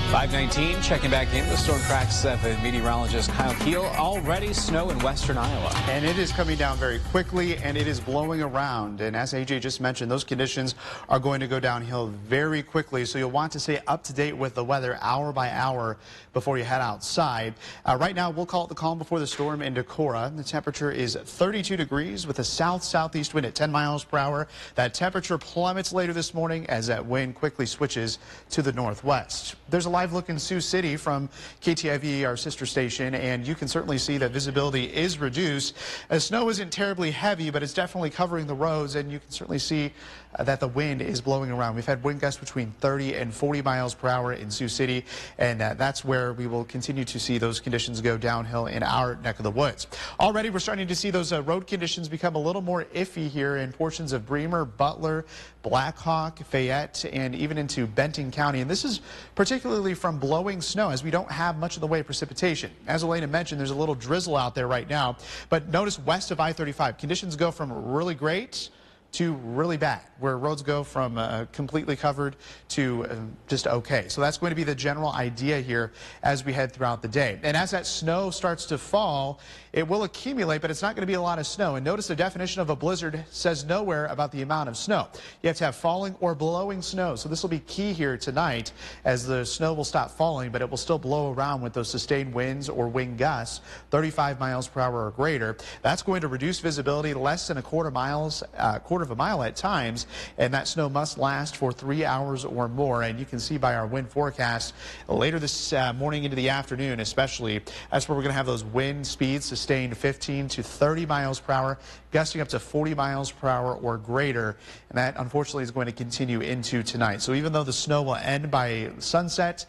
5:19, checking back in with Storm Track 7 meteorologist Kiel. Already snow in western Iowa. And it is coming down very quickly, and it is blowing around. And as AJ just mentioned, those conditions are going to go downhill very quickly. So you'll want to stay up to date with the weather hour by hour before you head outside. Right now, we'll call it the calm before the storm in Decorah. The temperature is 32 degrees with a south-southeast wind at 10 miles per hour. That temperature plummets later this morning as that wind quickly switches to the northwest. There's a live look in Sioux City from KTWWL, our sister station, and you can certainly see that visibility is reduced. Snow isn't terribly heavy, but it's definitely covering the roads, and you can certainly see that the wind is blowing around. We've had wind gusts between 30 and 40 miles per hour in Sioux City, and that's where we will continue to see those conditions go downhill in our neck of the woods. Already we're starting to see those road conditions become a little more iffy here in portions of Bremer, Butler, Blackhawk, Fayette, and even into Benton County. And this is particularly from blowing snow, as we don't have much of the way of precipitation. As Elena mentioned, there's a little drizzle out there right now, but notice west of I-35, conditions go from really great to really bad, where roads go from completely covered to just okay. So that's going to be the general idea here as we head throughout the day. And as that snow starts to fall, it will accumulate, but it's not going to be a lot of snow. And notice the definition of a blizzard says nowhere about the amount of snow. You have to have falling or blowing snow. So this will be key here tonight, as the snow will stop falling, but it will still blow around with those sustained winds or wind gusts, 35 miles per hour or greater. That's going to reduce visibility less than a quarter of a mile at times, and that snow must last for 3 hours or more. And you can see by our wind forecast later this morning into the afternoon, especially, that's where we're going to have those wind speeds sustained 15 to 30 miles per hour, gusting up to 40 miles per hour or greater. And that unfortunately is going to continue into tonight. So even though the snow will end by sunset,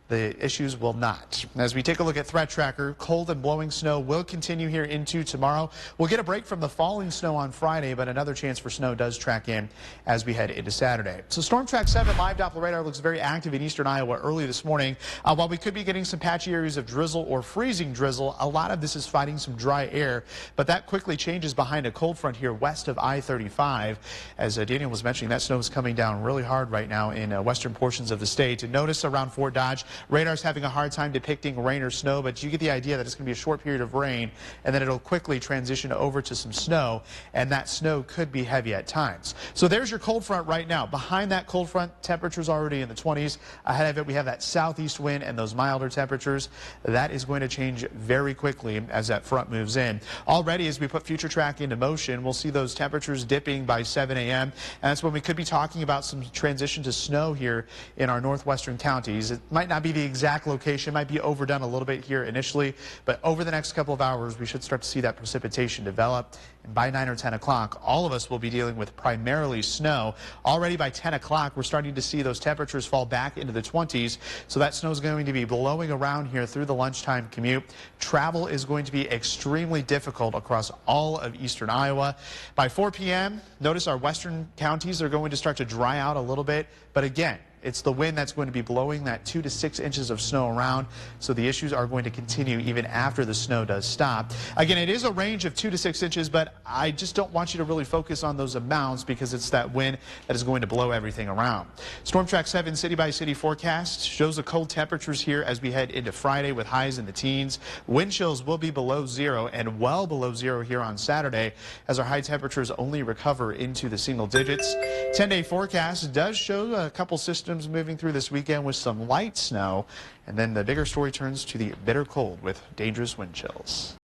the issues will not. As we take a look at Threat Tracker, cold and blowing snow will continue here into tomorrow. We'll get a break from the falling snow on Friday, but another chance for snow does track in as we head into Saturday. So Storm Track 7 live Doppler radar looks very active in eastern Iowa early this morning. While we could be getting some patchy areas of drizzle or freezing drizzle, a lot of this is fighting some dry air, but that quickly changes behind a cold front here west of I-35. As Daniel was mentioning, that snow is coming down really hard right now in western portions of the state. And notice around Fort Dodge, radar's having a hard time depicting rain or snow, but you get the idea that it's going to be a short period of rain, and then it'll quickly transition over to some snow, and that snow could be heavy at times. So there's your cold front right now. Behind that cold front, temperatures already in the 20s. Ahead of it, we have that southeast wind and those milder temperatures. That is going to change very quickly as that front moves in. Already, as we put future track into motion, we'll see those temperatures dipping by 7 a.m., and that's when we could be talking about some transition to snow here in our northwestern counties. It might not be the exact location, might be overdone a little bit here initially, but over the next couple of hours we should start to see that precipitation develop, and by 9 or 10 o'clock all of us will be dealing with primarily snow. Already by 10 o'clock we're starting to see those temperatures fall back into the 20s, so that snow is going to be blowing around here through the lunchtime commute. Travel is going to be extremely difficult across all of eastern Iowa. By 4 p.m. notice our western counties are going to start to dry out a little bit, but again, it's the wind that's going to be blowing that 2 to 6 inches of snow around, so the issues are going to continue even after the snow does stop. Again, it is a range of 2 to 6 inches, but I just don't want you to really focus on those amounts because it's that wind that is going to blow everything around. Storm Track 7 city-by-city forecast shows the cold temperatures here as we head into Friday with highs in the teens. Wind chills will be below zero and well below zero here on Saturday as our high temperatures only recover into the single digits. 10-day forecast does show a couple systems moving through this weekend with some light snow, and then the bigger story turns to the bitter cold with dangerous wind chills.